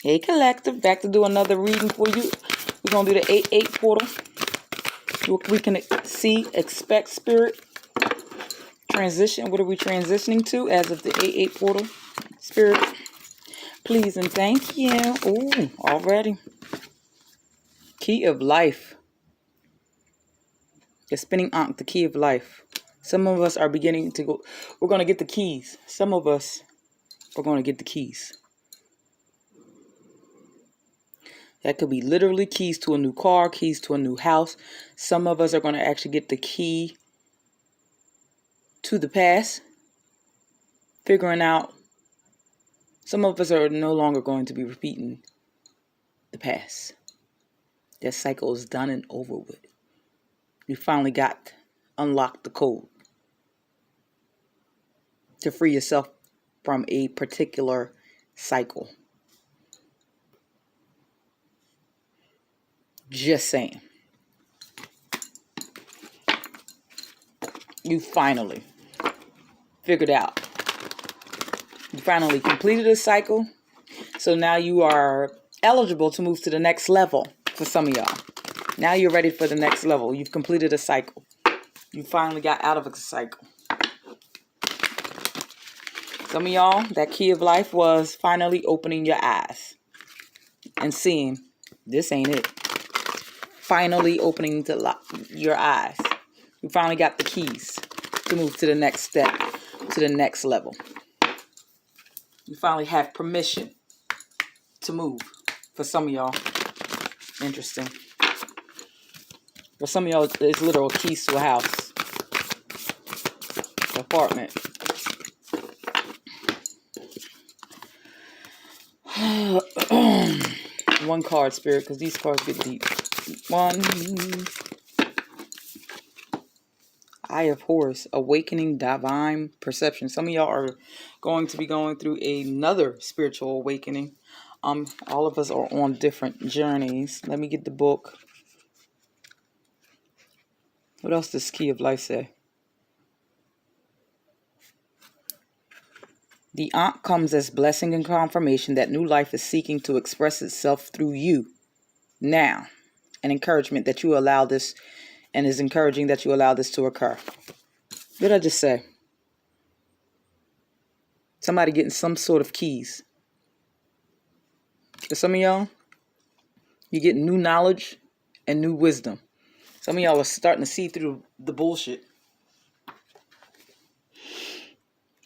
Hey, collective, back to do another reading for you. We're going to do the 8-8 portal. What we can see, expect, spirit, transition. What are we transitioning to as of the 8-8 portal? Spirit, please and thank you. Ooh, already. Key of life. The spinning ankh, the key of life. Some of us are beginning to go. We're going to get the keys. Some of us are going to get the keys. That could be literally keys to a new car, keys to a new house. Some of us are going to actually get the key to the past. Figuring out. Some of us are no longer going to be repeating the past. That cycle is done and over with. You finally unlocked the code to free yourself from a particular cycle. Just saying. You finally figured out. You finally completed a cycle. So now you are eligible to move to the next level for some of y'all. Now you're ready for the next level. You've completed a cycle. You finally got out of a cycle. Some of y'all, that key of life was finally opening your eyes and seeing this ain't it. Finally opening your eyes. You finally got the keys to move to the next step, to the next level. You finally have permission to move. For some of y'all, interesting. For some of y'all, it's literal keys to a house, apartment. One card, Spirit, because these cards get deep. One. Eye of Horus, awakening divine perception. Some of y'all are going to be going through another spiritual awakening. All of us are on different journeys. Let me get the book. What else does Key of Life say? The Ankh comes as blessing and confirmation that new life is seeking to express itself through you now. An encouragement that you allow this, and is encouraging that you allow this to occur. What did I just say? Somebody getting some sort of keys. For some of y'all, you're getting new knowledge and new wisdom. Some of y'all are starting to see through the bullshit.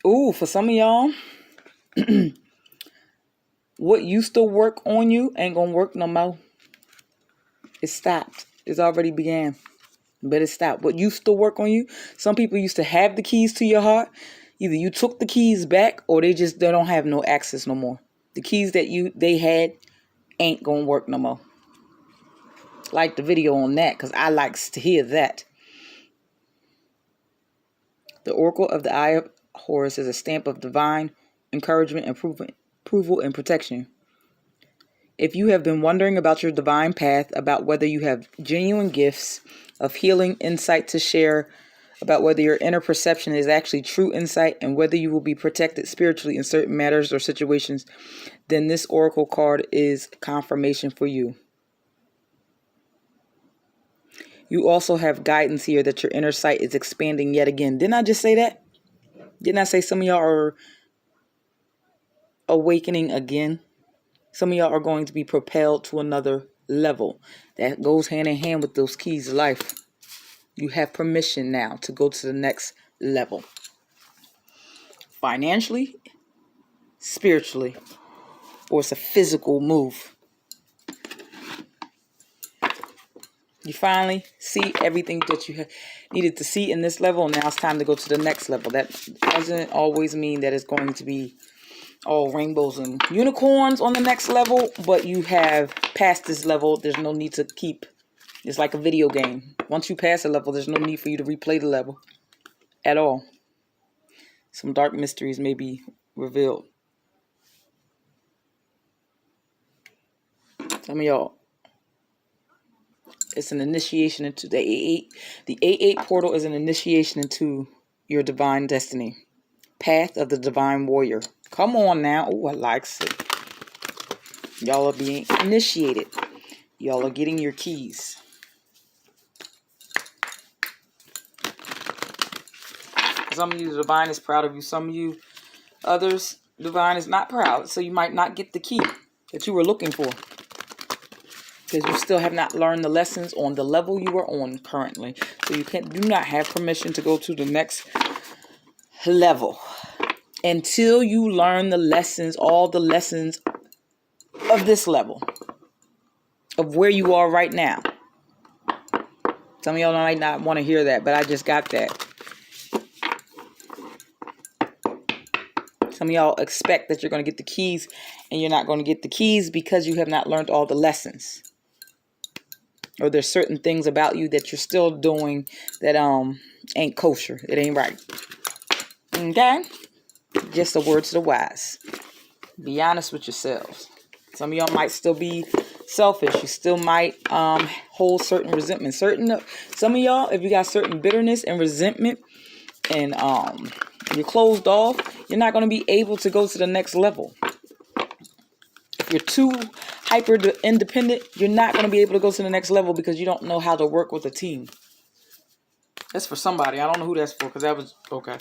Ooh, for some of y'all, what used to work on you ain't gonna work no more. It stopped. It's already began. But it stopped. What used to work on you, some people used to have the keys to your heart. Either you took the keys back or they don't have no access no more. The keys that they had ain't gonna work no more. Like the video on that, because I likes to hear that. The Oracle of the Eye of Horus is a stamp of divine encouragement, approval, and protection. If you have been wondering about your divine path, about whether you have genuine gifts of healing, insight to share, about whether your inner perception is actually true insight, and whether you will be protected spiritually in certain matters or situations, then this Oracle card is confirmation for you. You also have guidance here that your inner sight is expanding yet again. Didn't I just say that? Didn't I say some of y'all are awakening again? Some of y'all are going to be propelled to another level. That goes hand in hand with those keys of life. You have permission now to go to the next level. Financially, spiritually, or it's a physical move. You finally see everything that you needed to see in this level. Now it's time to go to the next level. That doesn't always mean that it's going to be all rainbows and unicorns on the next level, but you have passed this level. There's no need to keep. It's like a video game. Once you pass a level, there's no need for you to replay the level at all. Some dark mysteries may be revealed. Some of y'all, it's an initiation into the 8-8. The 8-8 portal is an initiation into your divine destiny. Path of the Divine Warrior. Come on now. Oh, I like it. Y'all are being initiated. Y'all are getting your keys. Some of you, the divine is proud of you. Some of you, others, divine is not proud. So you might not get the key that you were looking for, because you still have not learned the lessons on the level you are on currently. So you do not have permission to go to the next level until you learn the lessons, all the lessons of this level, of where you are right now. Some of y'all might not want to hear that, but I just got that. Some of y'all expect that you're going to get the keys, and you're not going to get the keys because you have not learned all the lessons. Or there's certain things about you that you're still doing that ain't kosher. It ain't right. Okay? Just a word to the wise. Be honest with yourselves. Some of y'all might still be selfish. You still might hold certain resentment. Some of y'all, if you got certain bitterness and resentment, and you're closed off, you're not going to be able to go to the next level. If you're too hyper independent, you're not going to be able to go to the next level because you don't know how to work with a team. That's for somebody. I don't know who that's for, because that was okay.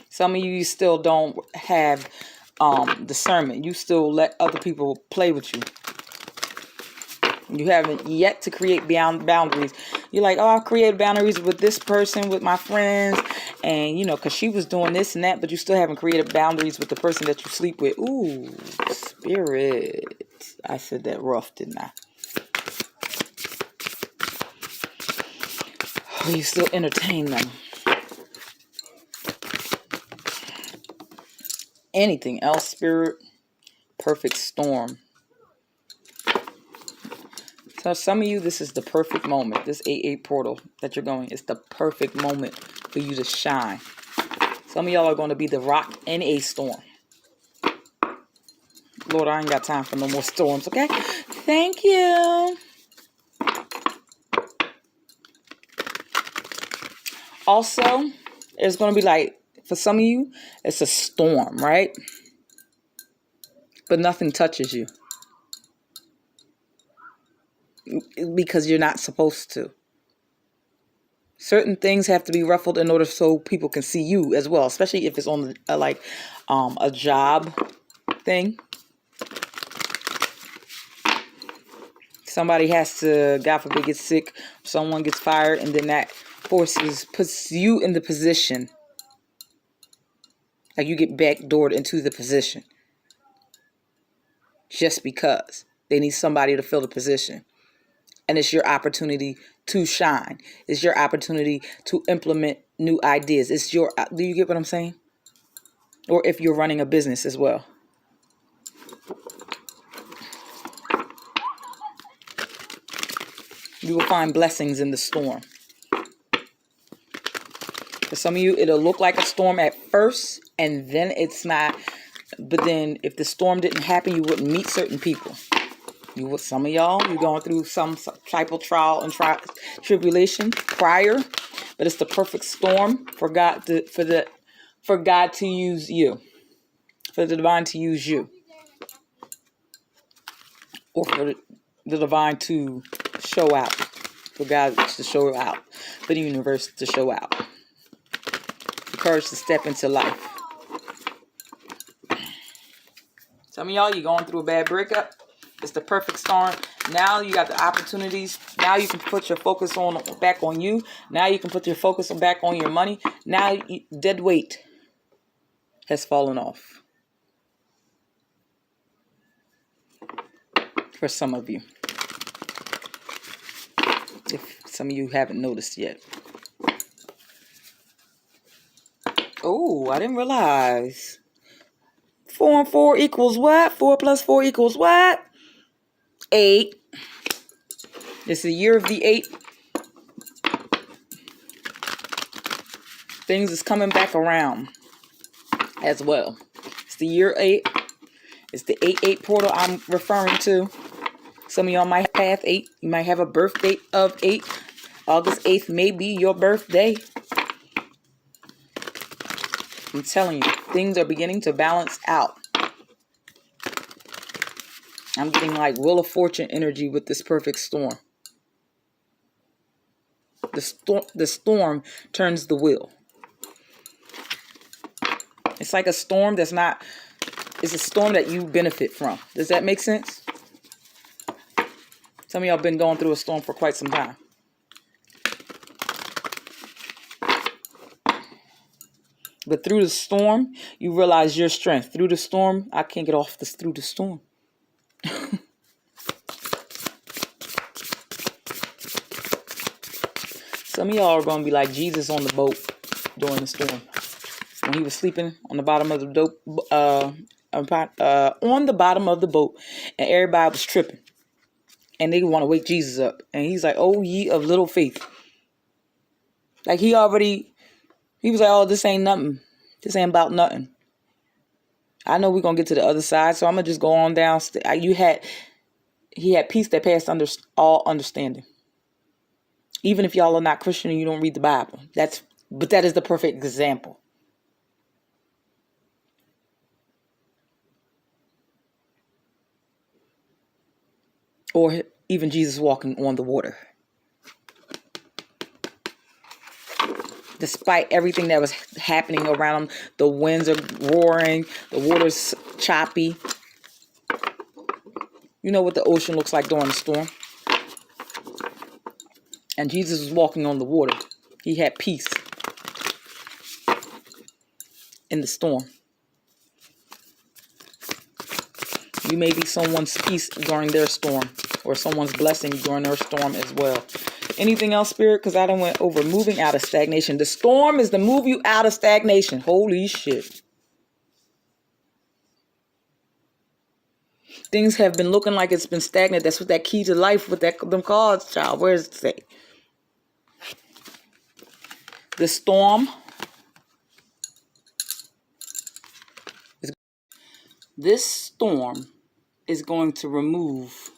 Some of you still don't have discernment. You still let other people play with you. You haven't yet to create boundaries. You're like, oh, I've created boundaries with this person, with my friends, and, because she was doing this and that, but you still haven't created boundaries with the person that you sleep with. Ooh, spirit. I said that rough, didn't I? Oh, you still entertain them. Anything else, spirit? Perfect storm. So some of you, this is the perfect moment. This 8-8 portal that you're going, it's the perfect moment for you to shine. Some of y'all are going to be the rock in a storm. Lord, I ain't got time for no more storms, okay? Thank you. Also, it's going to be like, for some of you, it's a storm, right? But nothing touches you. Because you're not supposed to. Certain things have to be ruffled in order so people can see you as well, especially if it's on a job thing. Somebody has to, God forbid, get sick, someone gets fired, and then that puts you in the position, like you get backdoored into the position just because they need somebody to fill the position. And it's your opportunity to shine. It's your opportunity to implement new ideas. Do you get what I'm saying? Or if you're running a business as well. You will find blessings in the storm. For some of you, it'll look like a storm at first, and then it's not. But then if the storm didn't happen, you wouldn't meet certain people. Some of y'all, you're going through some type of trial and tribulation prior, but it's the perfect storm for God to use you, for the divine to use you, or for the divine to show out, for God to show out, for the universe to show out, the courage to step into life. Some of y'all, you're going through a bad breakup. It's the perfect storm. Now you got the opportunities. Now you can put your focus back on you. Now you can put your focus back on your money. Now dead weight has fallen off. For some of you. If some of you haven't noticed yet. Oh, I didn't realize. 4 and 4 equals what? 4 plus 4 equals what? 8. It's the year of the 8. Things is coming back around as well. It's the year 8. It's the 8-8 portal I'm referring to. Some of y'all might have 8. You might have a birth date of 8. August 8th may be your birthday. I'm telling you, things are beginning to balance out. I'm getting like Wheel of Fortune energy with this perfect storm. The storm turns the wheel. It's like a storm that's not, it's a storm that you benefit from. Does that make sense? Some of y'all been going through a storm for quite some time. But through the storm, you realize your strength. Through the storm, I can't get off this through the storm. Some of y'all are going to be like Jesus on the boat during the storm. When he was sleeping on the bottom of the on the bottom of the boat, and everybody was tripping. And they want to wake Jesus up. And he's like, oh, ye of little faith. Like he was like, oh, this ain't nothing. This ain't about nothing. I know we're going to get to the other side, so I'm going to just go on down. He had peace that passed all understanding. Even if y'all are not Christian and you don't read the Bible. But that is the perfect example. Or even Jesus walking on the water. Despite everything that was happening around him, the winds are roaring, the water's choppy. You know what the ocean looks like during the storm. And Jesus was walking on the water. He had peace in the storm. You may be someone's peace during their storm, or someone's blessing during their storm as well. Anything else, Spirit? Because I done went over moving out of stagnation. The storm is to move you out of stagnation. Holy shit. Things have been looking like it's been stagnant. That's what that key to life with them cards, child. Where does it say? The storm. This storm is going to remove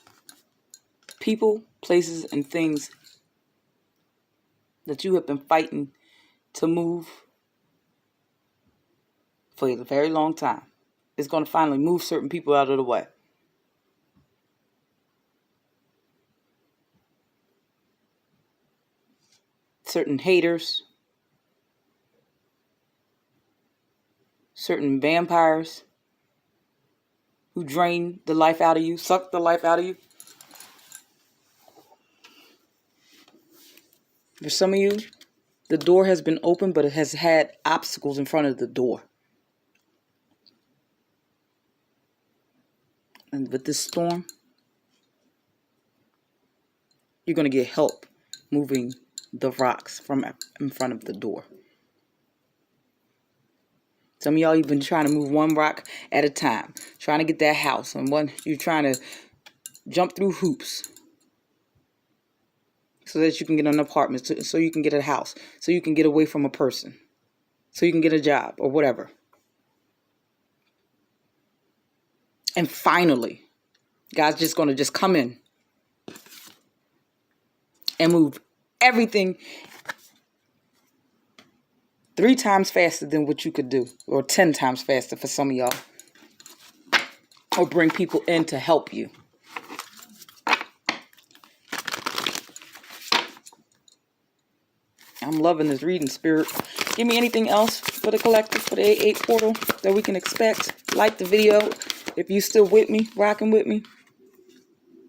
people, places, and things that you have been fighting to move for a very long time. It's going to finally move certain people out of the way. Certain haters, certain vampires who drain the life out of you, suck the life out of you. For some of you, the door has been open, but it has had obstacles in front of the door. And with this storm, you're going to get help moving the rocks from in front of the door. Some of y'all you've been trying to move one rock at a time, trying to get that house, and you're trying to jump through hoops so that you can get an apartment, so you can get a house, so you can get away from a person, so you can get a job or whatever. And finally, God's just going to just come in and move everything 3 times faster than what you could do, or 10 times faster for some of y'all, or bring people in to help you. I'm loving this reading, Spirit. Give me anything else for the collective, for the 8-8 portal that we can expect. Like the video if you still with me, rocking with me.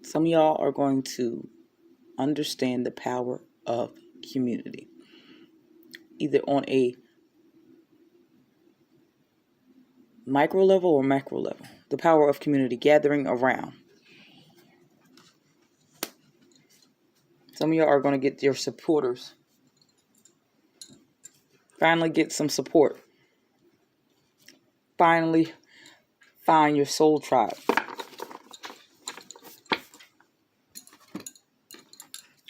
Some of y'all are going to understand the power of community, either on a micro level or macro level. The power of community, gathering around. Some of y'all are going to get your supporters. Finally get some support. Finally find your soul tribe.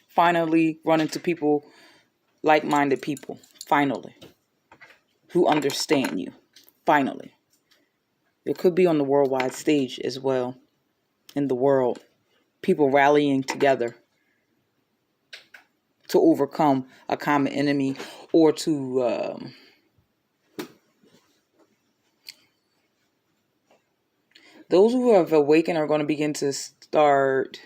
Finally run into people, like-minded people. Finally. Who understand you. Finally. It could be on the worldwide stage as well. In the world. People rallying together to overcome a common enemy, or to Those who have awakened are going to begin to start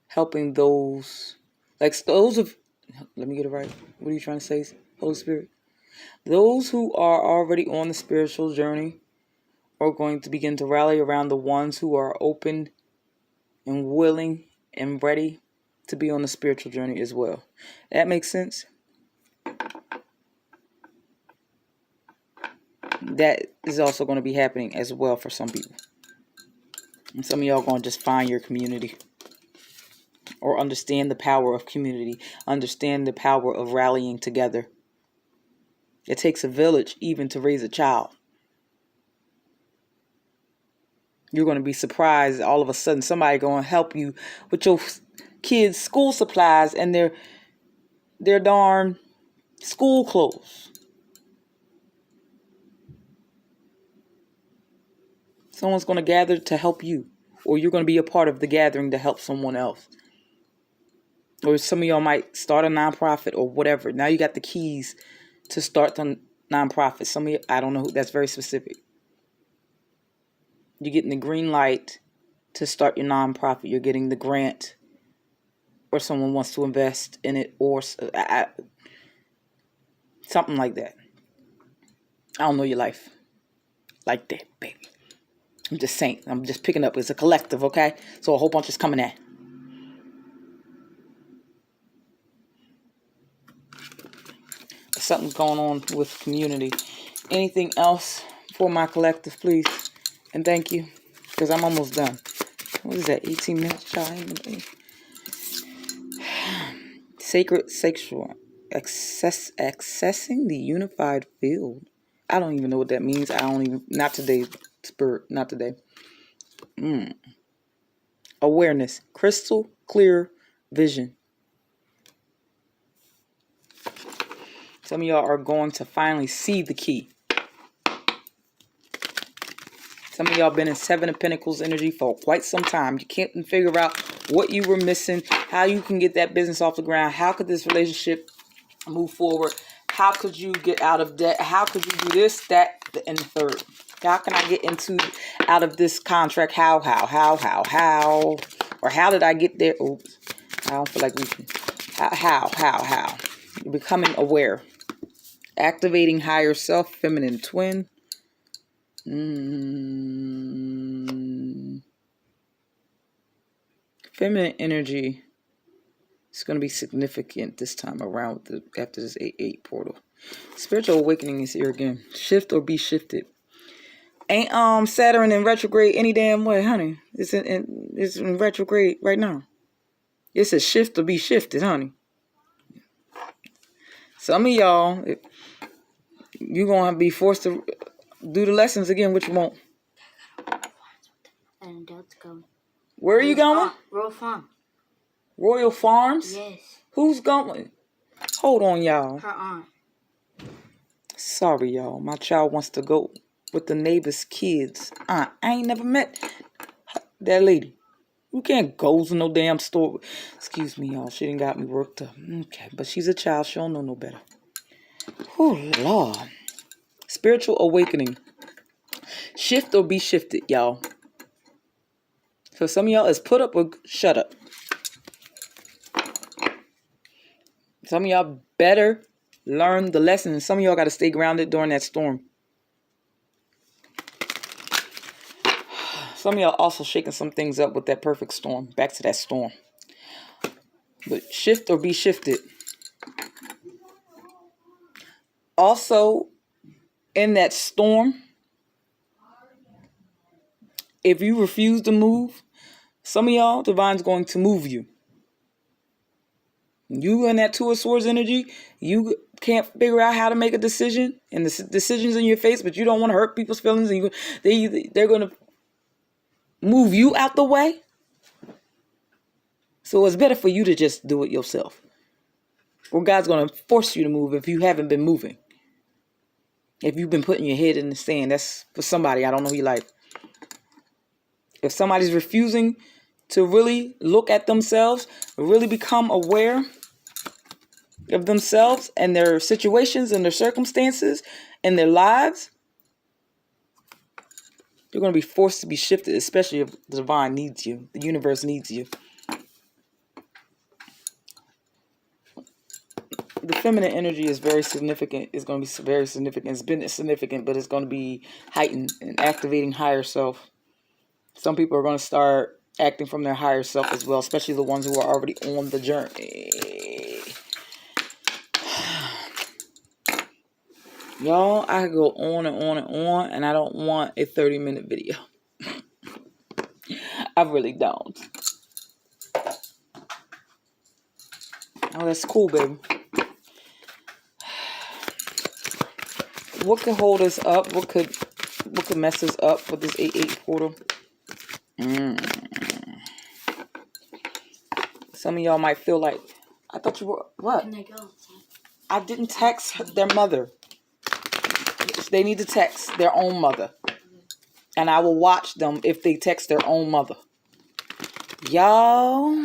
helping those, like those of, let me get it right. What are you trying to say, Holy Spirit? Those who are already on the spiritual journey are going to begin to rally around the ones who are open and willing and ready to be on the spiritual journey as well. That makes sense? That is also going to be happening as well for some people. And some of y'all are going to just find your community. Or understand the power of community. Understand the power of rallying together. It takes a village even to raise a child. You're going to be surprised all of a sudden somebody going to help you with your kids' school supplies and their darn school clothes. Someone's going to gather to help you. Or you're going to be a part of the gathering to help someone else. Or some of y'all might start a nonprofit or whatever. Now you got the keys to start the nonprofit. Some of you, I don't know, that's very specific. You're getting the green light to start your nonprofit. You're getting the grant, or someone wants to invest in it, or something like that. I don't know your life like that, baby. I'm just saying. I'm just picking up. It's a collective, okay? So a whole bunch is coming in. Something's going on with community. Anything else for my collective, please? And thank you, because I'm almost done. What is that, 18 minutes, child? Sacred sexual. Accessing the unified field. I don't even know what that means. Not today, spirit, not today. Awareness. Crystal clear vision. Some of y'all are going to finally see the key. Some of y'all been in Seven of Pentacles energy for quite some time. You can't figure out what you were missing, how you can get that business off the ground. How could this relationship move forward? How could you get out of debt? How could you do this, that, and the third? How can I get out of this contract? How? Or how did I get there? Oops, I don't feel like reaching. How? You're becoming aware. Activating higher self, feminine twin. Feminine energy is going to be significant this time around after this 8-8 portal. Spiritual awakening is here again. Shift or be shifted. Ain't Saturn in retrograde any damn way, honey. It's in retrograde right now. It's a shift or be shifted, honey. Some of y'all, you're going to be forced to do the lessons again, which you won't. And that's going. Where are you going? Royal Farm. Royal Farms? Yes. Who's going? Hold on, y'all. Her aunt. Sorry, y'all. My child wants to go with the neighbor's kids. I ain't never met that lady. You can't go to no damn store. Excuse me, y'all. She done got me worked up. Okay, but she's a child. She don't know no better. Oh, Lord. Spiritual awakening. Shift or be shifted, y'all. So some of y'all is put up or shut up. Some of y'all better learn the lesson. And some of y'all got to stay grounded during that storm. Some of y'all also shaking some things up with that perfect storm. Back to that storm. But shift or be shifted. Also, in that storm, if you refuse to move, some of y'all, Divine's going to move you. You in that Two of Swords energy, you can't figure out how to make a decision, and the decision's in your face, but you don't want to hurt people's feelings, and they're going to move you out the way. So it's better for you to just do it yourself. Or God's going to force you to move if you haven't been moving. If you've been putting your head in the sand, that's for somebody. I don't know who you like. If somebody's refusing to really look at themselves, really become aware of themselves and their situations and their circumstances and their lives, You're going to be forced to be shifted, especially if the divine needs you. The universe needs you. The feminine energy is very significant. It's going to be very significant. It's been significant, but it's going to be heightened and activating higher self. Some people are going to start acting from their higher self as well, especially the ones who are already on the journey. Y'all, I could go on and on and on, and I don't want a 30-minute video. I really don't. Oh, that's cool, baby. What could hold us up? What could mess us up with this 8-8 portal? Some of y'all might feel like, I thought you were, what? Can they go? I didn't text their mother. They need to text their own mother. And I will watch them if they text their own mother. Y'all,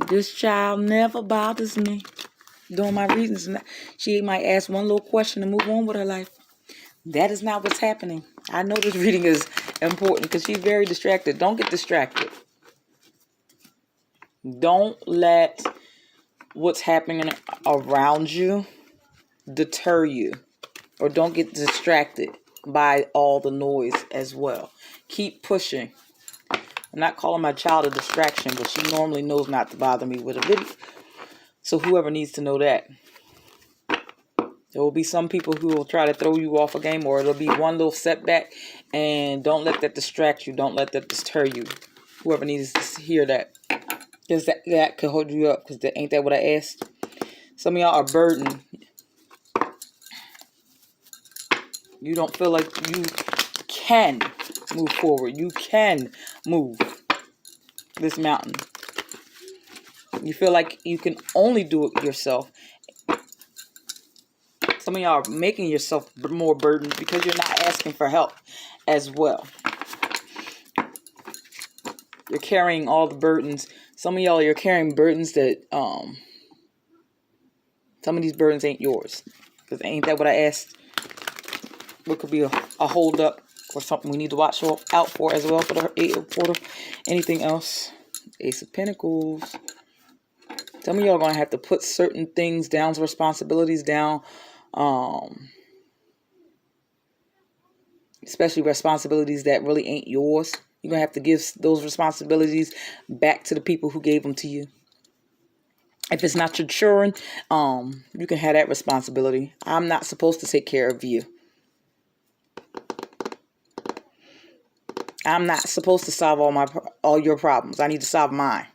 this child never bothers me during my readings. She might ask one little question and move on with her life. That is not what's happening. I know this reading is important because she's very distracted. Don't get distracted. Don't let what's happening around you deter you. Or don't get distracted by all the noise as well. Keep pushing. I'm not calling my child a distraction, but she normally knows not to bother me with a video. So whoever needs to know that. There will be some people who will try to throw you off a game, or it'll be one little setback, and don't let that distract you. Don't let that deter you. Whoever needs to hear that. Because that could hold you up. Because ain't that what I asked? Some of y'all are burdened. You don't feel like you can move forward. You can move this mountain. You feel like you can only do it yourself. Some of y'all are making yourself more burdened because you're not asking for help as well. You're carrying all the burdens. Some of y'all, you're carrying burdens that, some of these burdens ain't yours. Because ain't that what I asked? What could be a hold up or something we need to watch out for as well for the 8 portal? Anything else? Ace of Pentacles. Some of y'all are going to have to put certain things down, responsibilities down. Especially responsibilities that really ain't yours. You're going to have to give those responsibilities back to the people who gave them to you. If it's not your children, you can have that responsibility. I'm not supposed to take care of you. I'm not supposed to solve all your problems. I need to solve mine.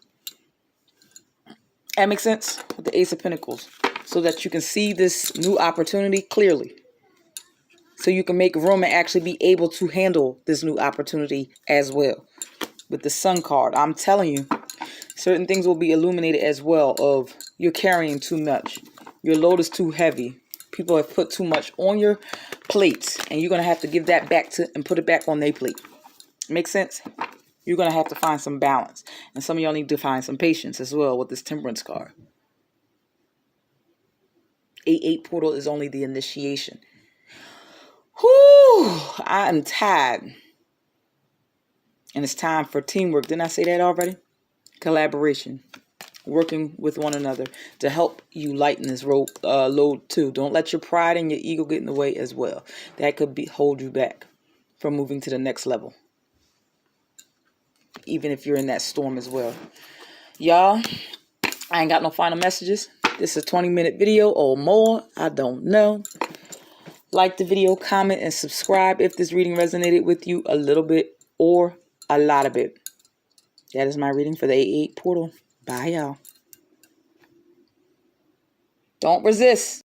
That makes sense with the Ace of Pentacles. So that you can see this new opportunity clearly. So you can make room and actually be able to handle this new opportunity as well. With the Sun card, I'm telling you, certain things will be illuminated as well of you're carrying too much. Your load is too heavy. People have put too much on your plate. And you're going to have to give that back and put it back on their plate. Make sense? You're going to have to find some balance. And some of y'all need to find some patience as well with this Temperance card. 8-8 portal is only the initiation. Whew, I am tired. And it's time for teamwork. Didn't I say that already? Collaboration. Working with one another to help you lighten this load too. Don't let your pride and your ego get in the way as well. That could hold you back from moving to the next level. Even if you're in that storm as well. Y'all, I ain't got no final messages. This is a 20-minute video or more. I don't know. Like the video, comment, and subscribe if this reading resonated with you a little bit or a lot of it. That is my reading for the 8-8 portal. Bye, y'all. Don't resist.